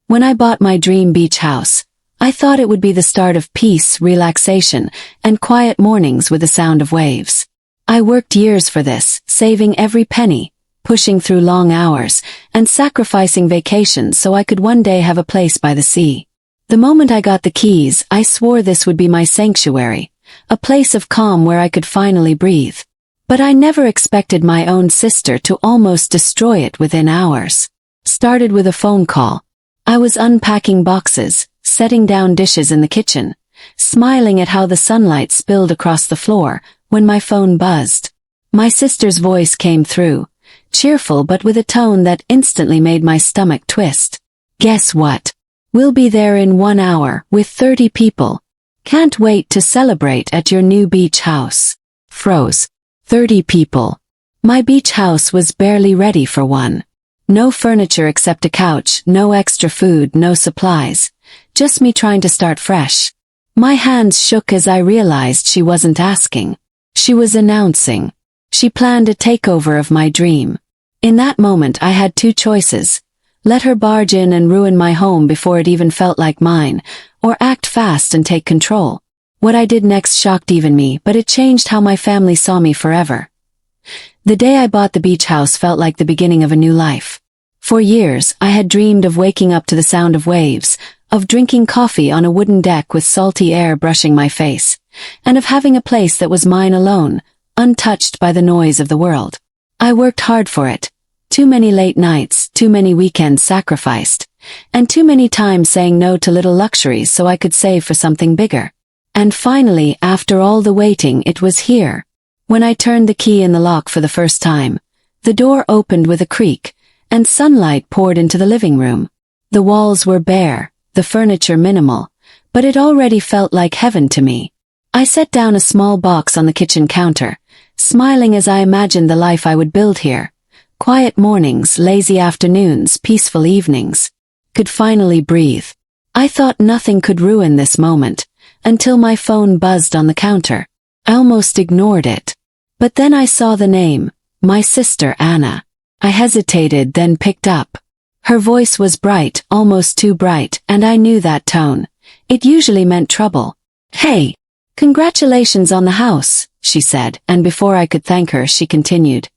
When I bought my dream beach house, I thought it would be the start of peace, relaxation, and quiet mornings with the sound of waves. I worked years for this, saving every penny, pushing through long hours, and sacrificing vacations so I could one day have a place by the sea. The moment I got the keys, I swore this would be my sanctuary, a place of calm where I could finally breathe. But I never expected my own sister to almost destroy it within hours. Started with a phone call. I was unpacking boxes, setting down dishes in the kitchen, smiling at how the sunlight spilled across the floor, when my phone buzzed. My sister's voice came through, cheerful but with a tone that instantly made my stomach twist. "Guess what? We'll be there in 1 hour, with 30 people. Can't wait to celebrate at your new beach house." Froze. 30 people. My beach house was barely ready for one. No furniture except a couch, no extra food, no supplies. Just me trying to start fresh. My hands shook as I realized she wasn't asking. She was announcing. She planned a takeover of my dream. In that moment I had two choices. Let her barge in and ruin my home before it even felt like mine, or act fast and take control. What I did next shocked even me, but it changed how my family saw me forever. The day I bought the beach house felt like the beginning of a new life. For years, I had dreamed of waking up to the sound of waves, of drinking coffee on a wooden deck with salty air brushing my face, and of having a place that was mine alone, untouched by the noise of the world. I worked hard for it. Too many late nights, too many weekends sacrificed, and too many times saying no to little luxuries so I could save for something bigger. And finally, after all the waiting, it was here. When I turned the key in the lock for the first time, the door opened with a creak, and sunlight poured into the living room. The walls were bare, the furniture minimal, but it already felt like heaven to me. I set down a small box on the kitchen counter, smiling as I imagined the life I would build here. Quiet mornings, lazy afternoons, peaceful evenings. Could finally breathe. I thought nothing could ruin this moment, until my phone buzzed on the counter. I almost ignored it. But then I saw the name, my sister Anna. I hesitated, then picked up. Her voice was bright, almost too bright, and I knew that tone. It usually meant trouble. "Hey, congratulations on the house," she said, and before I could thank her, she continued.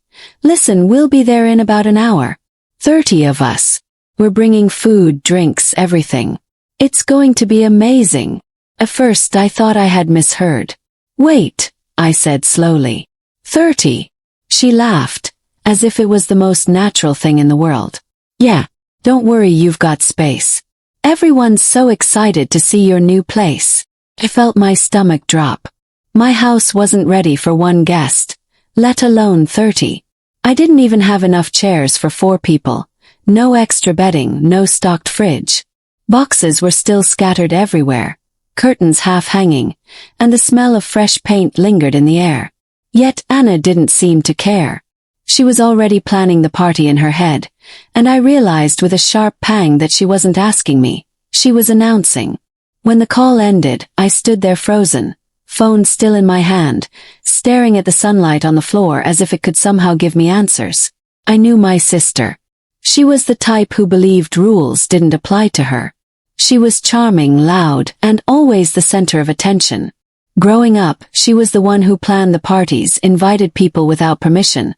"Listen, we'll be there in about an hour. 30 of us. We're bringing food, drinks, everything. It's going to be amazing." At first I thought I had misheard. "Wait," I said slowly. 30. She laughed, as if it was the most natural thing in the world. "Yeah, don't worry, you've got space. Everyone's so excited to see your new place." I felt my stomach drop. My house wasn't ready for one guest, let alone 30. I didn't even have enough chairs for 4 people. No extra bedding, no stocked fridge. Boxes were still scattered everywhere, curtains half hanging, and the smell of fresh paint lingered in the air. Yet Anna didn't seem to care. She was already planning the party in her head, and I realized with a sharp pang that she wasn't asking me, she was announcing. When the call ended, I stood there frozen, phone still in my hand, staring at the sunlight on the floor as if it could somehow give me answers. I knew my sister. She was the type who believed rules didn't apply to her. She was charming, loud, and always the center of attention. Growing up, she was the one who planned the parties, invited people without permission,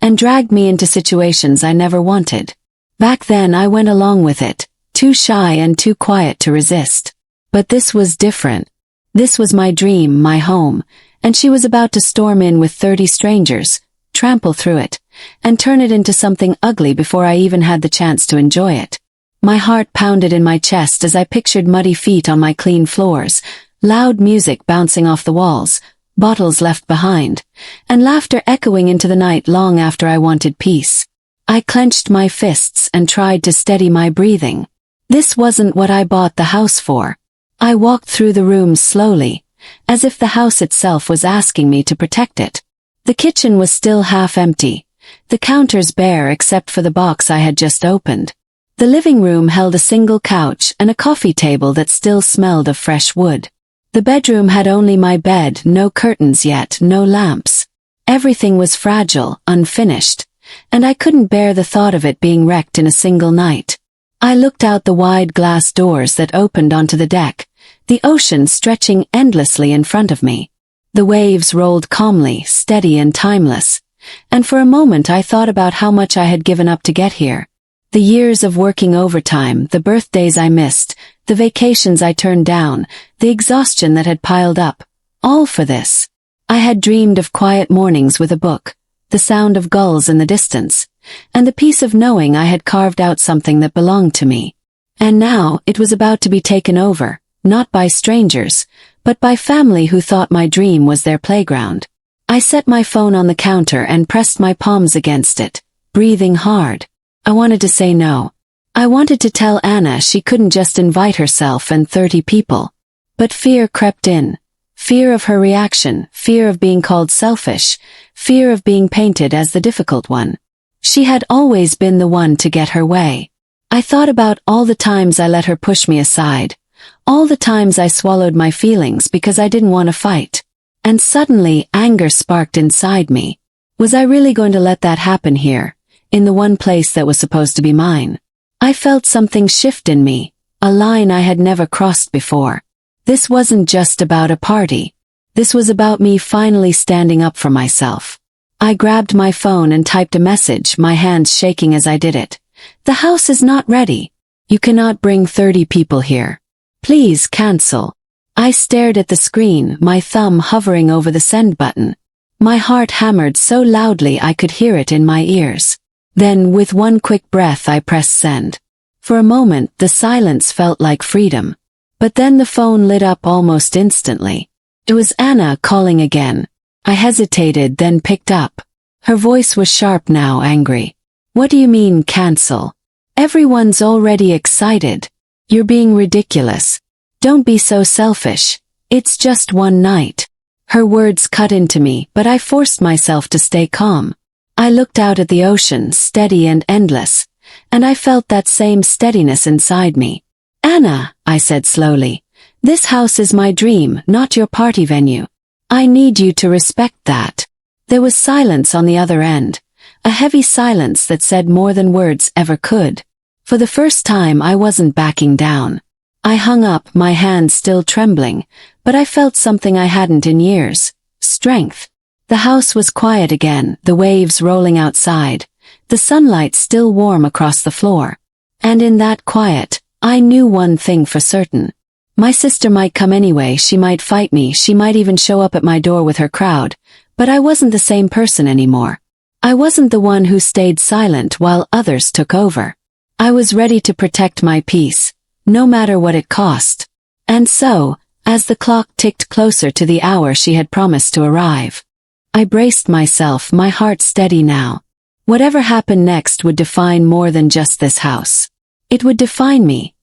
and dragged me into situations I never wanted. Back then I went along with it, too shy and too quiet to resist. But this was different. This was my dream, my home, and she was about to storm in with 30 strangers, trample through it, and turn it into something ugly before I even had the chance to enjoy it. My heart pounded in my chest as I pictured muddy feet on my clean floors, loud music bouncing off the walls, bottles left behind, and laughter echoing into the night long after I wanted peace. I clenched my fists and tried to steady my breathing. This wasn't what I bought the house for. I walked through the rooms slowly, as if the house itself was asking me to protect it. The kitchen was still half empty, the counters bare except for the box I had just opened. The living room held a single couch and a coffee table that still smelled of fresh wood. The bedroom had only my bed, no curtains yet, no lamps. Everything was fragile, unfinished, and I couldn't bear the thought of it being wrecked in a single night. I looked out the wide glass doors that opened onto the deck, the ocean stretching endlessly in front of me. The waves rolled calmly, steady and timeless, and for a moment I thought about how much I had given up to get here. The years of working overtime, the birthdays I missed, the vacations I turned down, the exhaustion that had piled up, all for this. I had dreamed of quiet mornings with a book, the sound of gulls in the distance, and the peace of knowing I had carved out something that belonged to me. And now it was about to be taken over, not by strangers, but by family who thought my dream was their playground. I set my phone on the counter and pressed my palms against it, breathing hard. I wanted to say no. I wanted to tell Anna she couldn't just invite herself and 30 people. But fear crept in. Fear of her reaction, fear of being called selfish, fear of being painted as the difficult one. She had always been the one to get her way. I thought about all the times I let her push me aside, all the times I swallowed my feelings because I didn't want to fight. And suddenly anger sparked inside me. Was I really going to let that happen here, in the one place that was supposed to be mine? I felt something shift in me, a line I had never crossed before. This wasn't just about a party. This was about me finally standing up for myself. I grabbed my phone and typed a message, my hands shaking as I did it. The house is not ready. You cannot bring 30 people here. Please cancel. I stared at the screen, my thumb hovering over the send button. My heart hammered so loudly I could hear it in my ears. Then, with one quick breath, I pressed send. For a moment, the silence felt like freedom. But then the phone lit up almost instantly. It was Anna calling again. I hesitated, then picked up. Her voice was sharp now, angry. What do you mean, cancel? Everyone's already excited. You're being ridiculous. Don't be so selfish. It's just one night. Her words cut into me, but I forced myself to stay calm. I looked out at the ocean, steady and endless, and I felt that same steadiness inside me. Anna, I said slowly, this house is my dream, not your party venue. I need you to respect that. There was silence on the other end, a heavy silence that said more than words ever could. For the first time I wasn't backing down. I hung up, my hands still trembling, but I felt something I hadn't in years. Strength. The house was quiet again, the waves rolling outside, the sunlight still warm across the floor. And in that quiet, I knew one thing for certain. My sister might come anyway, she might fight me, she might even show up at my door with her crowd, but I wasn't the same person anymore. I wasn't the one who stayed silent while others took over. I was ready to protect my peace, no matter what it cost. And so, as the clock ticked closer to the hour she had promised to arrive, I braced myself, my heart steady now. Whatever happened next would define more than just this house. It would define me.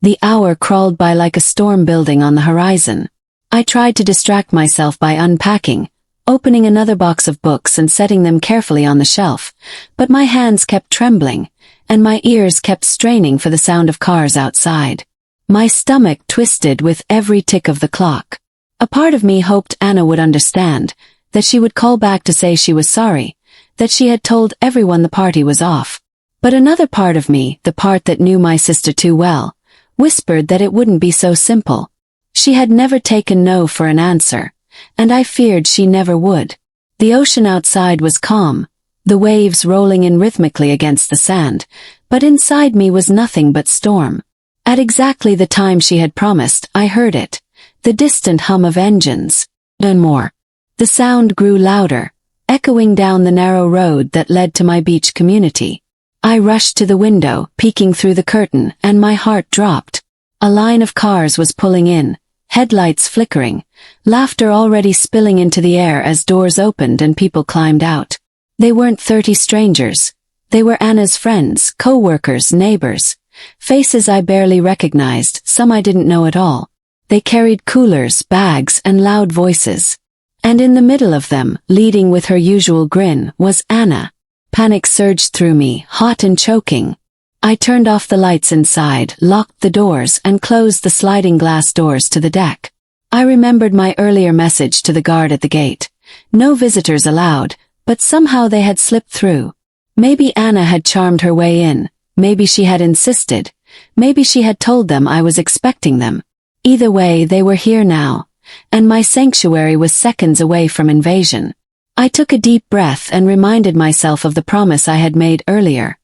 The hour crawled by like a storm building on the horizon. I tried to distract myself by unpacking, opening another box of books and setting them carefully on the shelf, but my hands kept trembling, and my ears kept straining for the sound of cars outside. My stomach twisted with every tick of the clock. A part of me hoped Anna would understand, that she would call back to say she was sorry, that she had told everyone the party was off. But another part of me, the part that knew my sister too well, whispered that it wouldn't be so simple. She had never taken no for an answer, and I feared she never would. The ocean outside was calm, the waves rolling in rhythmically against the sand, but inside me was nothing but storm. At exactly the time she had promised, I heard it, the distant hum of engines. Then more. The sound grew louder, echoing down the narrow road that led to my beach community. I rushed to the window, peeking through the curtain, and my heart dropped. A line of cars was pulling in, headlights flickering, laughter already spilling into the air as doors opened and people climbed out. They weren't 30 strangers. They were Anna's friends, co-workers, neighbors. Faces I barely recognized, some I didn't know at all. They carried coolers, bags, and loud voices. And in the middle of them, leading with her usual grin, was Anna. Panic surged through me, hot and choking. I turned off the lights inside, locked the doors, and closed the sliding glass doors to the deck. I remembered my earlier message to the guard at the gate. No visitors allowed, but somehow they had slipped through. Maybe Anna had charmed her way in. Maybe she had insisted. Maybe she had told them I was expecting them. Either way, they were here now, and my sanctuary was seconds away from invasion. I took a deep breath and reminded myself of the promise I had made earlier.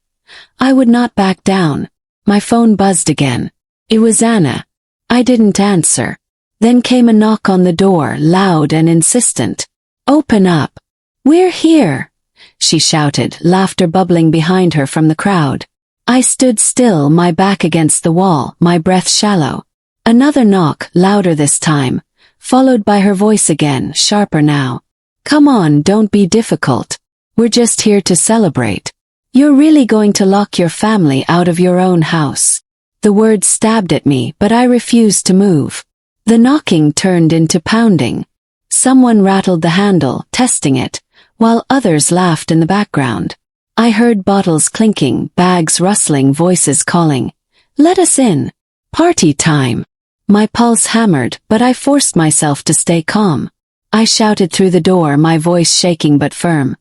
I would not back down. My phone buzzed again. It was Anna. I didn't answer. Then came a knock on the door, loud and insistent. "Open up. We're here," she shouted, laughter bubbling behind her from the crowd. I stood still, my back against the wall, my breath shallow. Another knock, louder this time, followed by her voice again, sharper now. "Come on, don't be difficult. We're just here to celebrate. You're really going to lock your family out of your own house?" The words stabbed at me, but I refused to move. The knocking turned into pounding. Someone rattled the handle, testing it, while others laughed in the background. I heard bottles clinking, bags rustling, voices calling. "Let us in. Party time." My pulse hammered, but I forced myself to stay calm. I shouted through the door, my voice shaking but firm.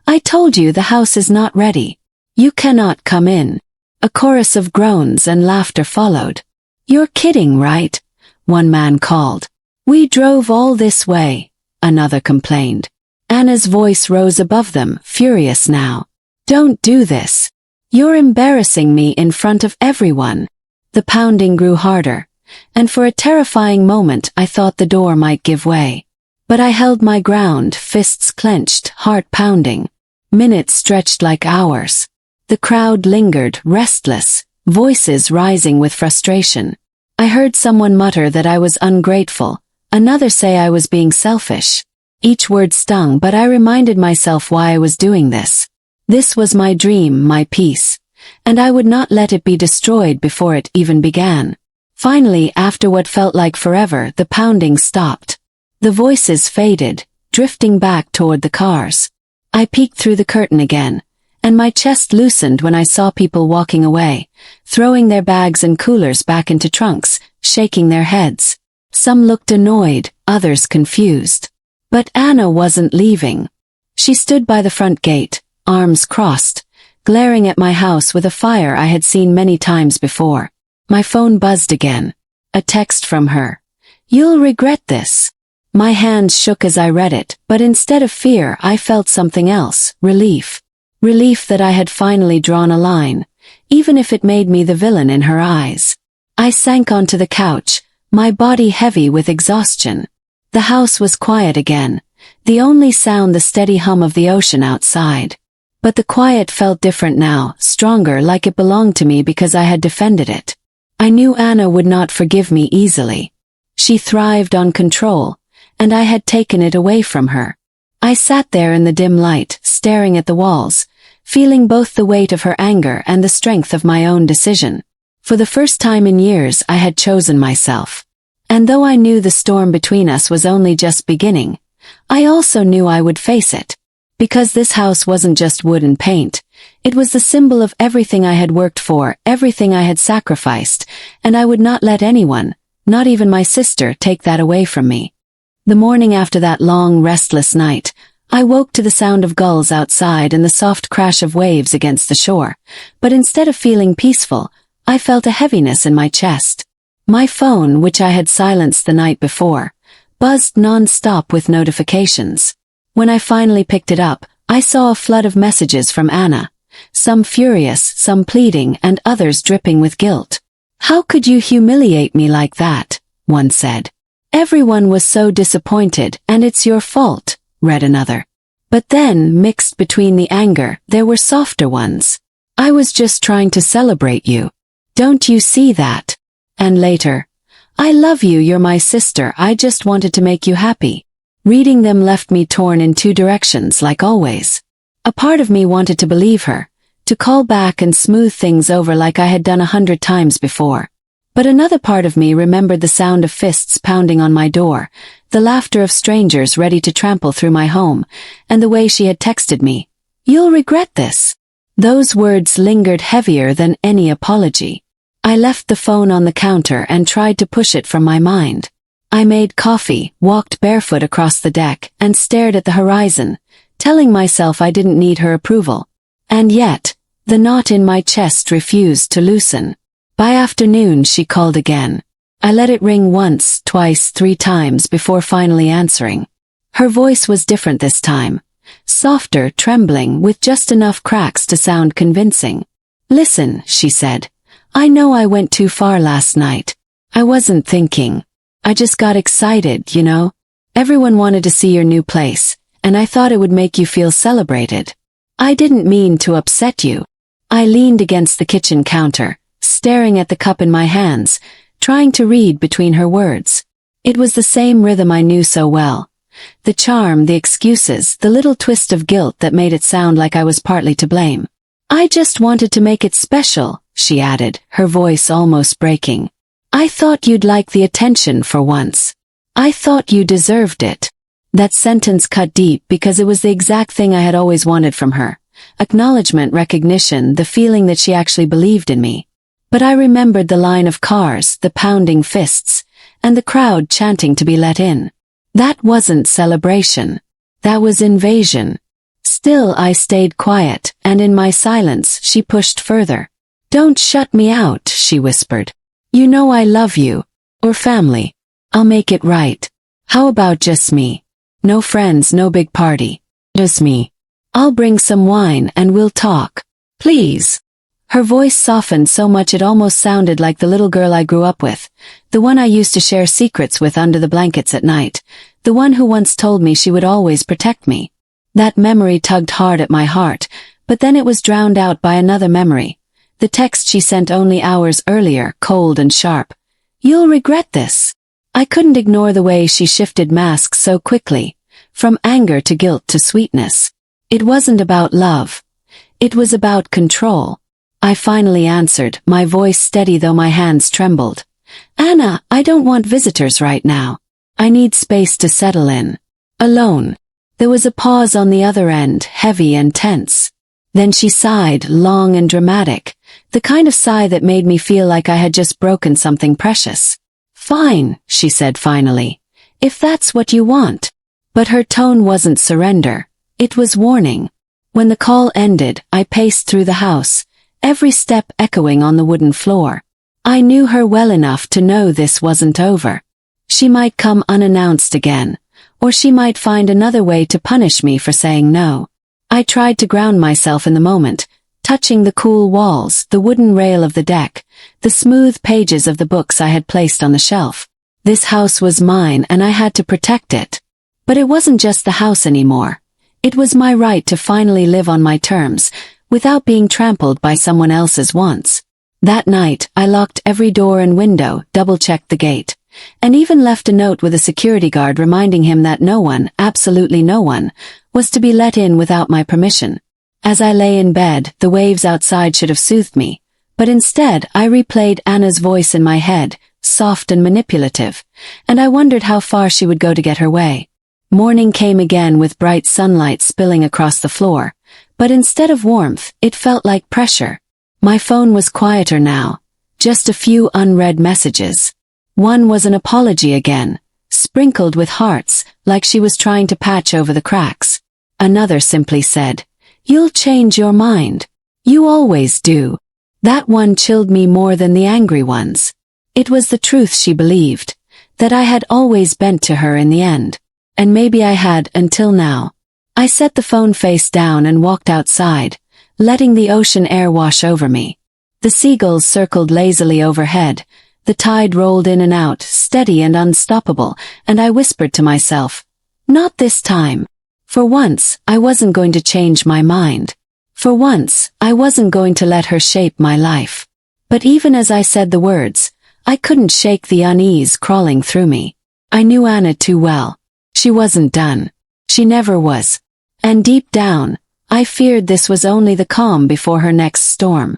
"I told you the house is not ready. You cannot come in." A chorus of groans and laughter followed. "You're kidding, right?" one man called. "We drove all this way," another complained. Anna's voice rose above them, furious now. "Don't do this. You're embarrassing me in front of everyone." The pounding grew harder, and for a terrifying moment I thought the door might give way. But I held my ground, fists clenched, heart pounding. Minutes stretched like hours. The crowd lingered, restless, voices rising with frustration. I heard someone mutter that I was ungrateful, another say I was being selfish. Each word stung, but I reminded myself why I was doing this. This was my dream, my peace, and I would not let it be destroyed before it even began. Finally, after what felt like forever, the pounding stopped. The voices faded, drifting back toward the cars. I peeked through the curtain again, and my chest loosened when I saw people walking away, throwing their bags and coolers back into trunks, shaking their heads. Some looked annoyed, others confused. But Anna wasn't leaving. She stood by the front gate, arms crossed, glaring at my house with a fire I had seen many times before. My phone buzzed again. A text from her. "You'll regret this." My hands shook as I read it, but instead of fear I felt something else, relief. Relief that I had finally drawn a line, even if it made me the villain in her eyes. I sank onto the couch, my body heavy with exhaustion. The house was quiet again, the only sound the steady hum of the ocean outside. But the quiet felt different now, stronger, like it belonged to me because I had defended it. I knew Anna would not forgive me easily. She thrived on control, and I had taken it away from her. I sat there in the dim light, staring at the walls, feeling both the weight of her anger and the strength of my own decision. For the first time in years I had chosen myself. And though I knew the storm between us was only just beginning, I also knew I would face it. Because this house wasn't just wood and paint, it was the symbol of everything I had worked for, everything I had sacrificed, and I would not let anyone, not even my sister, take that away from me. The morning after that long, restless night, I woke to the sound of gulls outside and the soft crash of waves against the shore, but instead of feeling peaceful, I felt a heaviness in my chest. My phone, which I had silenced the night before, buzzed non-stop with notifications. When I finally picked it up, I saw a flood of messages from Anna, some furious, some pleading, and others dripping with guilt. "How could you humiliate me like that?" one said. "Everyone was so disappointed, and it's your fault," read another. But then, mixed between the anger, there were softer ones. "I was just trying to celebrate you. Don't you see that?" And later, "I love you, you're my sister, I just wanted to make you happy." Reading them left me torn in two directions, like always. A part of me wanted to believe her, to call back and smooth things over like I had done 100 times before. But another part of me remembered the sound of fists pounding on my door, the laughter of strangers ready to trample through my home, and the way she had texted me, "You'll regret this." Those words lingered heavier than any apology. I left the phone on the counter and tried to push it from my mind. I made coffee, walked barefoot across the deck, and stared at the horizon, telling myself I didn't need her approval. And yet, The knot in my chest refused to loosen. By afternoon she called again. I let it ring once, twice, 3 times before finally answering. Her voice was different this time. Softer, trembling, with just enough cracks to sound convincing. "Listen," she said. "I know I went too far last night. I wasn't thinking. I just got excited, you know? Everyone wanted to see your new place, and I thought it would make you feel celebrated. I didn't mean to upset you." I leaned against the kitchen counter, staring at the cup in my hands, trying to read between her words. It was the same rhythm I knew so well. The charm, the excuses, the little twist of guilt that made it sound like I was partly to blame. "I just wanted to make it special," she added, her voice almost breaking. "I thought you'd like the attention for once. I thought you deserved it." That sentence cut deep because it was the exact thing I had always wanted from her. Acknowledgement, recognition, the feeling that she actually believed in me. But I remembered the line of cars, the pounding fists, and the crowd chanting to be let in. That wasn't celebration. That was invasion. Still I stayed quiet, and in my silence she pushed further. "Don't shut me out," she whispered. "You know I love you. Or family. I'll make it right. How about just me? No friends, no big party. Just me. I'll bring some wine and we'll talk. Please." Her voice softened so much it almost sounded like the little girl I grew up with, the one I used to share secrets with under the blankets at night, the one who once told me she would always protect me. That memory tugged hard at my heart, but then it was drowned out by another memory. The text she sent only hours earlier, cold and sharp. "You'll regret this." I couldn't ignore the way she shifted masks so quickly, from anger to guilt to sweetness. It wasn't about love. It was about control. I finally answered, my voice steady though my hands trembled. "Anna, I don't want visitors right now. I need space to settle in. Alone." There was a pause on the other end, heavy and tense. Then she sighed, long and dramatic, the kind of sigh that made me feel like I had just broken something precious. "Fine," she said finally, "if that's what you want." But her tone wasn't surrender. It was warning. When the call ended, I paced through the house, every step echoing on the wooden floor. I knew her well enough to know this wasn't over. She might come unannounced again, or she might find another way to punish me for saying no. I tried to ground myself in the moment, touching the cool walls, the wooden rail of the deck, the smooth pages of the books I had placed on the shelf. This house was mine and I had to protect it. But it wasn't just the house anymore. It was my right to finally live on my terms, without being trampled by someone else's wants. That night, I locked every door and window, double-checked the gate, and even left a note with a security guard reminding him that no one, absolutely no one, was to be let in without my permission. As I lay in bed, the waves outside should have soothed me, but instead I replayed Anna's voice in my head, soft and manipulative, and I wondered how far she would go to get her way. Morning came again with bright sunlight spilling across the floor, but instead of warmth, it felt like pressure. My phone was quieter now, just a few unread messages. One was an apology again, sprinkled with hearts, like she was trying to patch over the cracks. Another simply said, "You'll change your mind. You always do." That one chilled me more than the angry ones. It was the truth she believed, that I had always bent to her in the end. And maybe I had until now. I set the phone face down and walked outside, letting the ocean air wash over me. The seagulls circled lazily overhead, the tide rolled in and out, steady and unstoppable, and I whispered to myself, "Not this time." For once, I wasn't going to change my mind. For once, I wasn't going to let her shape my life. But even as I said the words, I couldn't shake the unease crawling through me. I knew Anna too well. She wasn't done. She never was. And deep down, I feared this was only the calm before her next storm.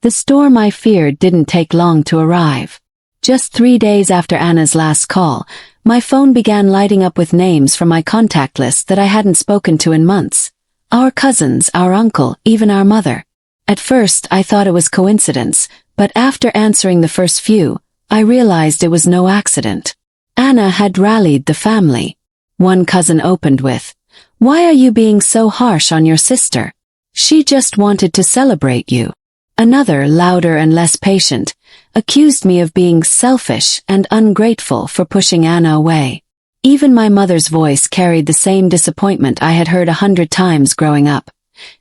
The storm I feared didn't take long to arrive. Just 3 days after Anna's last call, my phone began lighting up with names from my contact list that I hadn't spoken to in months. Our cousins, our uncle, even our mother. At first, I thought it was coincidence, but after answering the first few, I realized it was no accident. Anna had rallied the family. One cousin opened with, "Why are you being so harsh on your sister? She just wanted to celebrate you. Another, louder and less patient, accused me of being selfish and ungrateful for pushing Anna away. Even my mother's voice carried the same disappointment I had heard 100 times growing up.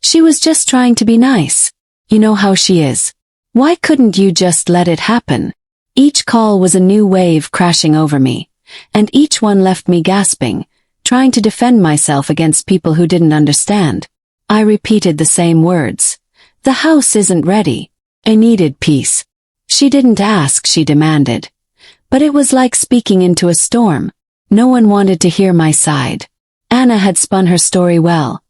She was just trying to be nice. You know how she is. Why couldn't you just let it happen? Each call was a new wave crashing over me, and each one left me gasping, trying to defend myself against people who didn't understand. I repeated the same words. The house isn't ready. I needed peace. She didn't ask, she demanded. But it was like speaking into a storm. No one wanted to hear my side. Anna had spun her story well.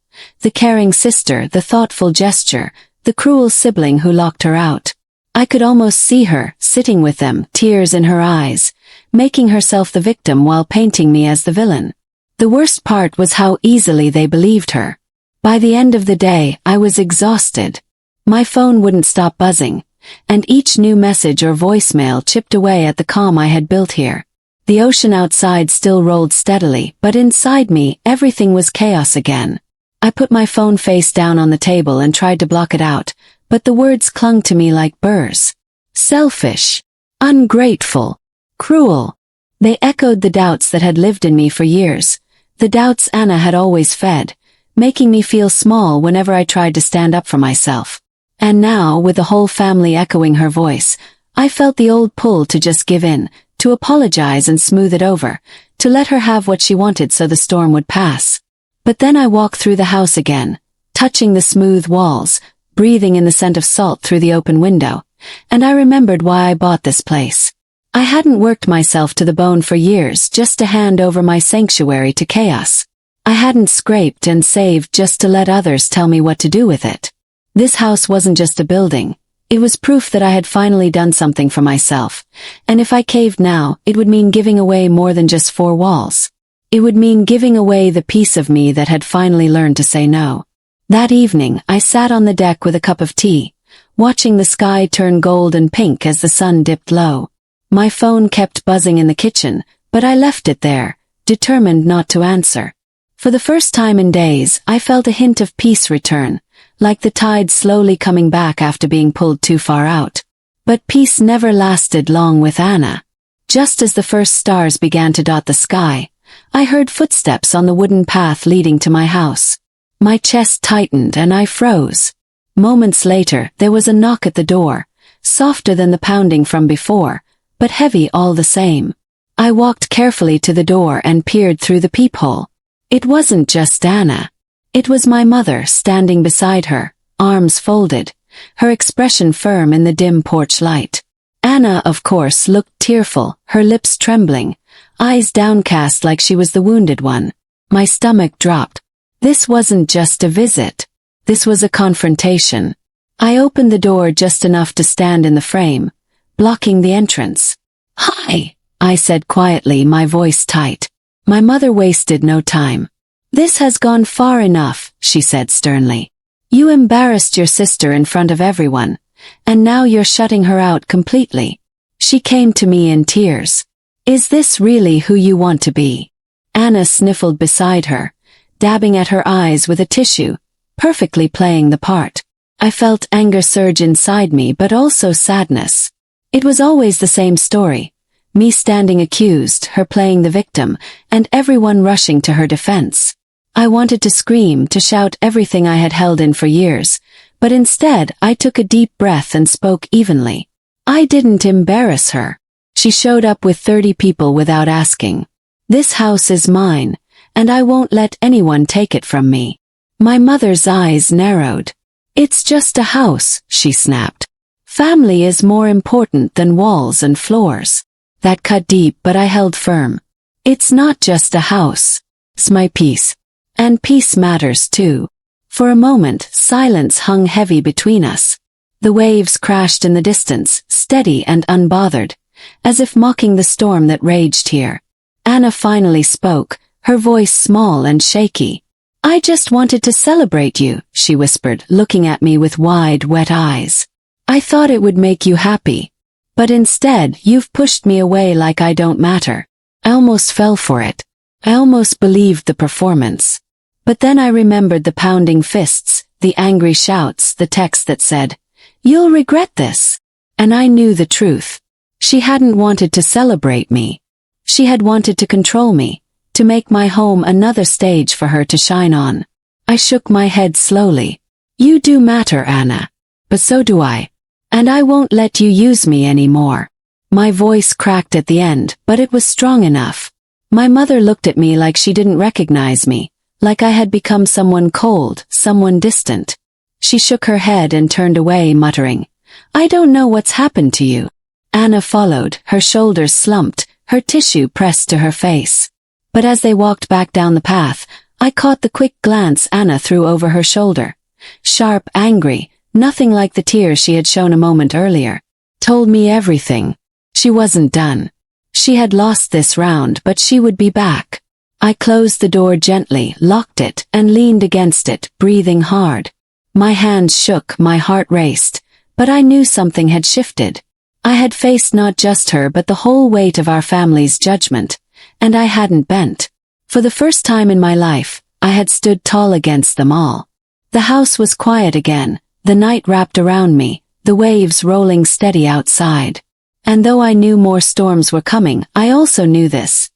The caring sister, the thoughtful gesture, the cruel sibling who locked her out. I could almost see her, sitting with them, tears in her eyes, making herself the victim while painting me as the villain. The worst part was how easily they believed her. By the end of the day, I was exhausted. My phone wouldn't stop buzzing, and each new message or voicemail chipped away at the calm I had built here. The ocean outside still rolled steadily, but inside me, everything was chaos again. I put my phone face down on the table and tried to block it out, but the words clung to me like burrs. Selfish, ungrateful, cruel. They echoed the doubts that had lived in me for years, the doubts Anna had always fed, making me feel small whenever I tried to stand up for myself. And now, with the whole family echoing her voice, I felt the old pull to just give in, to apologize and smooth it over, to let her have what she wanted so the storm would pass. But then I walked through the house again, touching the smooth walls, breathing in the scent of salt through the open window, and I remembered why I bought this place. I hadn't worked myself to the bone for years just to hand over my sanctuary to chaos. I hadn't scraped and saved just to let others tell me what to do with it. This house wasn't just a building. It was proof that I had finally done something for myself, and if I caved now, it would mean giving away more than just 4 walls. It would mean giving away the piece of me that had finally learned to say no. That evening, I sat on the deck with a cup of tea, watching the sky turn gold and pink as the sun dipped low. My phone kept buzzing in the kitchen, but I left it there, determined not to answer. For the first time in days, I felt a hint of peace return, like the tide slowly coming back after being pulled too far out. But peace never lasted long with Anna. Just as the first stars began to dot the sky, I heard footsteps on the wooden path leading to my house. My chest tightened and I froze. Moments later, there was a knock at the door, softer than the pounding from before, but heavy all the same. I walked carefully to the door and peered through the peephole. It wasn't just Anna. It was my mother standing beside her, arms folded, her expression firm in the dim porch light. Anna, of course, looked tearful, her lips trembling, eyes downcast like she was the wounded one. My stomach dropped. This wasn't just a visit. This was a confrontation. I opened the door just enough to stand in the frame, blocking the entrance. "Hi," I said quietly, my voice tight. My mother wasted no time. "This has gone far enough," she said sternly. "You embarrassed your sister in front of everyone, and now you're shutting her out completely." She came to me in tears. "Is this really who you want to be?" Anna sniffled beside her, dabbing at her eyes with a tissue, perfectly playing the part. I felt anger surge inside me, but also sadness. It was always the same story. Me standing accused, her playing the victim, and everyone rushing to her defense. I wanted to scream, to shout everything I had held in for years, but instead I took a deep breath and spoke evenly. I didn't embarrass her. She showed up with 30 people without asking. This house is mine, and I won't let anyone take it from me. My mother's eyes narrowed. "It's just a house," she snapped. "Family is more important than walls and floors." That cut deep, but I held firm. "It's not just a house. It's my peace. And peace matters too." For a moment, silence hung heavy between us. The waves crashed in the distance, steady and unbothered, as if mocking the storm that raged here. Anna finally spoke, her voice small and shaky. "I just wanted to celebrate you," she whispered, looking at me with wide, wet eyes. "I thought it would make you happy. But instead, you've pushed me away like I don't matter." I almost fell for it. I almost believed the performance. But then I remembered the pounding fists, the angry shouts, the text that said, "You'll regret this." And I knew the truth. She hadn't wanted to celebrate me. She had wanted to control me, to make my home another stage for her to shine on. I shook my head slowly. "You do matter, Anna. But so do I. And I won't let you use me anymore." My voice cracked at the end, but it was strong enough. My mother looked at me like she didn't recognize me, like I had become someone cold, someone distant. She shook her head and turned away, muttering, "I don't know what's happened to you." Anna followed, her shoulders slumped, her tissue pressed to her face. But as they walked back down the path, I caught the quick glance Anna threw over her shoulder. Sharp, angry, nothing like the tears she had shown a moment earlier. Told me everything. She wasn't done. She had lost this round, but she would be back. I closed the door gently, locked it, and leaned against it, breathing hard. My hands shook, my heart raced, but I knew something had shifted. I had faced not just her but the whole weight of our family's judgment, and I hadn't bent. For the first time in my life, I had stood tall against them all. The house was quiet again, the night wrapped around me, the waves rolling steady outside. And though I knew more storms were coming, I also knew this.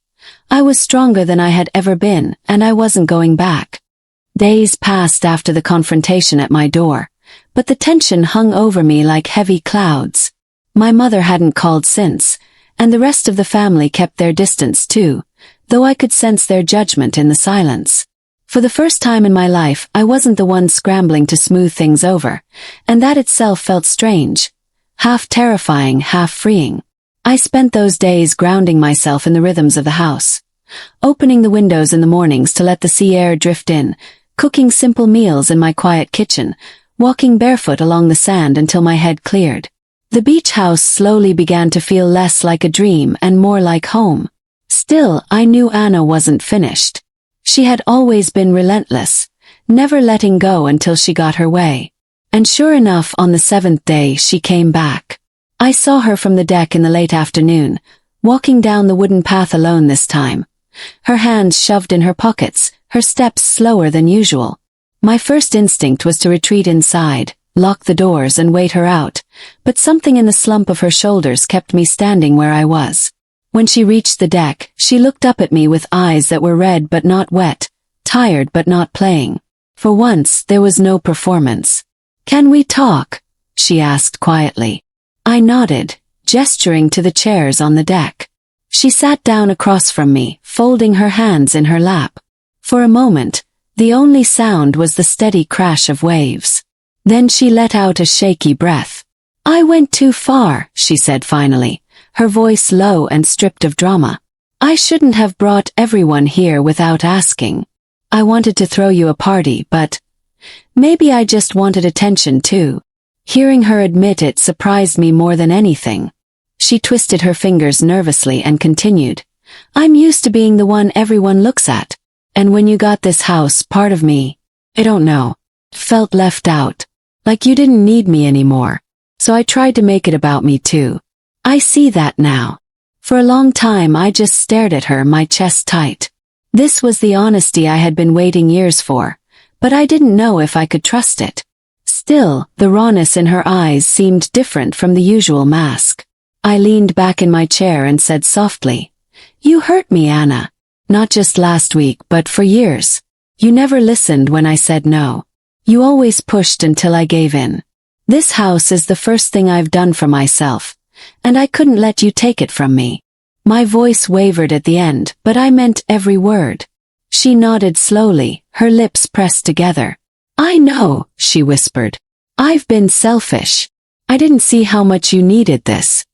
I was stronger than I had ever been, and I wasn't going back. Days passed after the confrontation at my door, but the tension hung over me like heavy clouds. My mother hadn't called since, and the rest of the family kept their distance too, though I could sense their judgment in the silence. For the first time in my life, I wasn't the one scrambling to smooth things over, and that itself felt strange. Half terrifying, half freeing. I spent those days grounding myself in the rhythms of the house. Opening the windows in the mornings to let the sea air drift in, cooking simple meals in my quiet kitchen, walking barefoot along the sand until my head cleared. The beach house slowly began to feel less like a dream and more like home. Still, I knew Anna wasn't finished. She had always been relentless, never letting go until she got her way. And sure enough, on the 7th day, she came back. I saw her from the deck in the late afternoon, walking down the wooden path alone this time. Her hands shoved in her pockets, her steps slower than usual. My first instinct was to retreat inside, lock the doors and wait her out, but something in the slump of her shoulders kept me standing where I was. When she reached the deck, she looked up at me with eyes that were red but not wet, tired but not playing. For once, there was no performance. "Can we talk?" she asked quietly. I nodded, gesturing to the chairs on the deck. She sat down across from me, folding her hands in her lap. For a moment, the only sound was the steady crash of waves. Then she let out a shaky breath. "I went too far," she said finally, her voice low and stripped of drama. "I shouldn't have brought everyone here without asking. I wanted to throw you a party, but maybe I just wanted attention too." Hearing her admit it surprised me more than anything. She twisted her fingers nervously and continued, "I'm used to being the one everyone looks at. And when you got this house, part of me, I don't know, felt left out. Like you didn't need me anymore. So I tried to make it about me too. I see that now." For a long time I just stared at her, my chest tight. This was the honesty I had been waiting years for, but I didn't know if I could trust it. Still, the rawness in her eyes seemed different from the usual mask. I leaned back in my chair and said softly, "You hurt me, Anna. Not just last week, but for years. You never listened when I said no. You always pushed until I gave in. This house is the first thing I've done for myself, and I couldn't let you take it from me." My voice wavered at the end, but I meant every word. She nodded slowly, her lips pressed together. "I know," she whispered. "I've been selfish. I didn't see how much you needed this.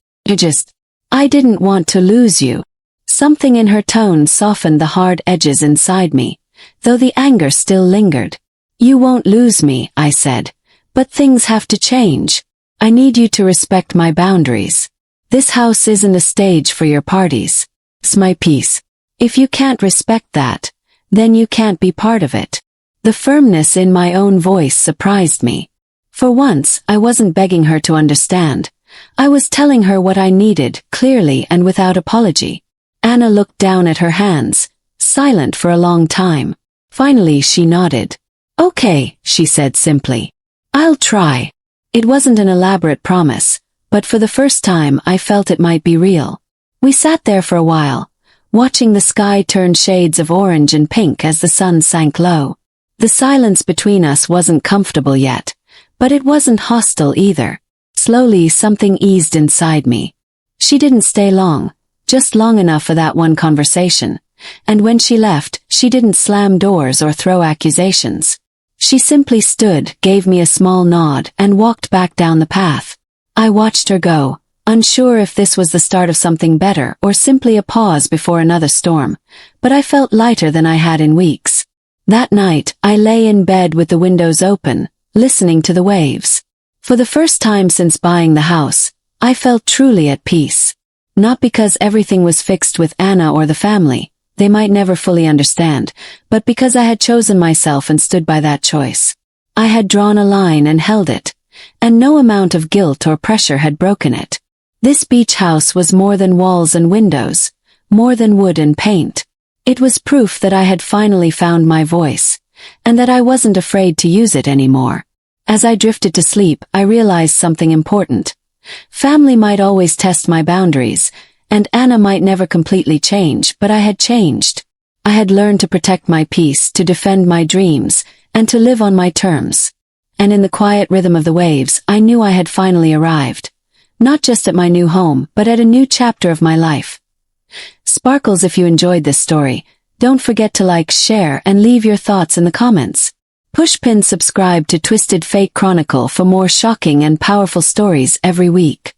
I didn't want to lose you." Something in her tone softened the hard edges inside me, though the anger still lingered. "You won't lose me," I said, "but things have to change. I need you to respect my boundaries. This house isn't a stage for your parties. It's my peace. If you can't respect that, then you can't be part of it." The firmness in my own voice surprised me. For once, I wasn't begging her to understand. I was telling her what I needed, clearly and without apology. Anna looked down at her hands, silent for a long time. Finally she nodded. Okay, she said simply. I'll try. It wasn't an elaborate promise, but for the first time I felt it might be real. We sat there for a while, watching the sky turn shades of orange and pink as the sun sank low. The silence between us wasn't comfortable yet, but it wasn't hostile either. Slowly something eased inside me. She didn't stay long, just long enough for that one conversation, and when she left, she didn't slam doors or throw accusations. She simply stood, gave me a small nod, and walked back down the path. I watched her go, unsure if this was the start of something better or simply a pause before another storm, but I felt lighter than I had in weeks. That night, I lay in bed with the windows open, listening to the waves. For the first time since buying the house, I felt truly at peace. Not because everything was fixed with Anna or the family, they might never fully understand, but because I had chosen myself and stood by that choice. I had drawn a line and held it, and no amount of guilt or pressure had broken it. This beach house was more than walls and windows, more than wood and paint. It was proof that I had finally found my voice, and that I wasn't afraid to use it anymore. As I drifted to sleep, I realized something important. Family might always test my boundaries, and Anna might never completely change, but I had changed. I had learned to protect my peace, to defend my dreams, and to live on my terms. And in the quiet rhythm of the waves, I knew I had finally arrived. Not just at my new home, but at a new chapter of my life. Sparkles, if you enjoyed this story, don't forget to like, share, and leave your thoughts in the comments. Pushpin subscribe to Twisted Fate Chronicle for more shocking and powerful stories every week.